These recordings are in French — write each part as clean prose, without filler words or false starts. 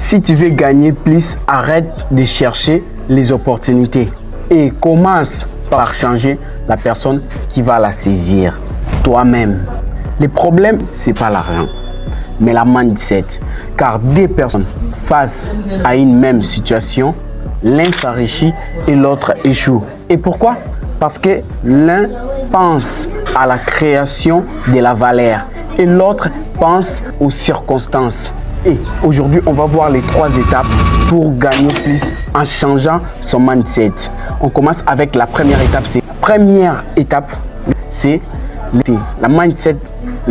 Si tu veux gagner plus, arrête de chercher les opportunités et commence par changer la personne qui va la saisir, toi-même. Le problème, ce n'est pas l'argent, mais la mindset. Car deux personnes face à une même situation, l'un s'enrichit et l'autre échoue. Et pourquoi? Parce que l'un pense à la création de la valeur et l'autre pense aux circonstances. Et aujourd'hui, on va voir les 3 étapes pour gagner plus en changeant son mindset. On commence avec la première étape. C'est le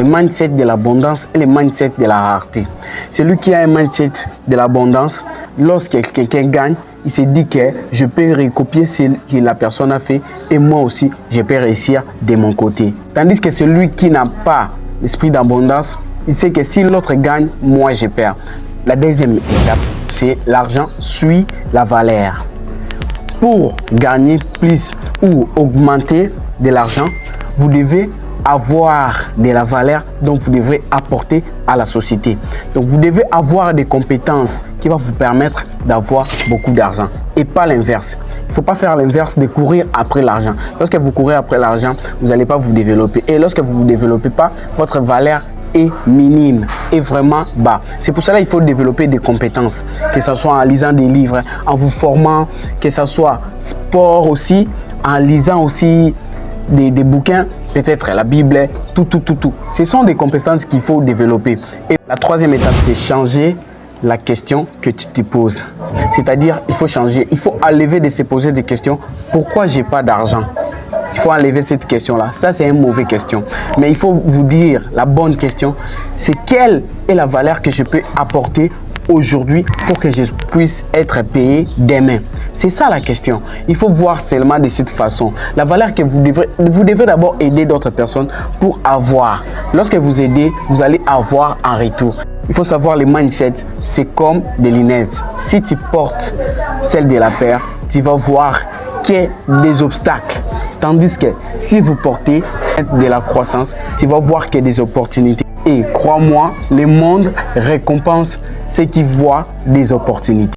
mindset de l'abondance et le mindset de la rareté. Celui qui a un mindset de l'abondance, lorsque quelqu'un gagne, il se dit que je peux recopier ce que la personne a fait et moi aussi, je peux réussir de mon côté. Tandis que celui qui n'a pas l'esprit d'abondance, il sait que si l'autre gagne, moi je perds. La deuxième étape, c'est l'argent suit la valeur. Pour gagner plus ou augmenter de l'argent, vous devez avoir de la valeur, donc vous devrez apporter à la société. Donc vous devez avoir des compétences qui vont vous permettre d'avoir beaucoup d'argent et pas l'inverse. Il ne faut pas faire l'inverse de courir après l'argent. Lorsque vous courez après l'argent, vous n'allez pas vous développer. Et lorsque vous ne vous développez pas, votre valeur est minime et vraiment bas. C'est pour cela qu'il faut développer des compétences, que ce soit en lisant des livres, en vous formant, que ce soit sport aussi, en lisant aussi des bouquins, peut-être la Bible, tout. Ce sont des compétences qu'il faut développer. Et la troisième étape, c'est changer la question que tu te poses. C'est-à-dire, il faut changer, il faut enlever de se poser des questions. Pourquoi j'ai pas d'argent? Il faut enlever cette question-là. Ça, c'est une mauvaise question. Mais il faut vous dire la bonne question. C'est quelle est la valeur que je peux apporter aujourd'hui pour que je puisse être payé demain? C'est ça la question. Il faut voir seulement de cette façon. La valeur que vous devez d'abord aider d'autres personnes pour avoir. Lorsque vous aidez, vous allez avoir en retour. Il faut savoir le mindset, c'est comme des lunettes. Si tu portes celle de la paire, tu vas voir qu'il y a des obstacles. Tandis que si vous portez de la croissance, tu vas voir qu'il y a des opportunités. Et crois-moi, le monde récompense ceux qui voient des opportunités.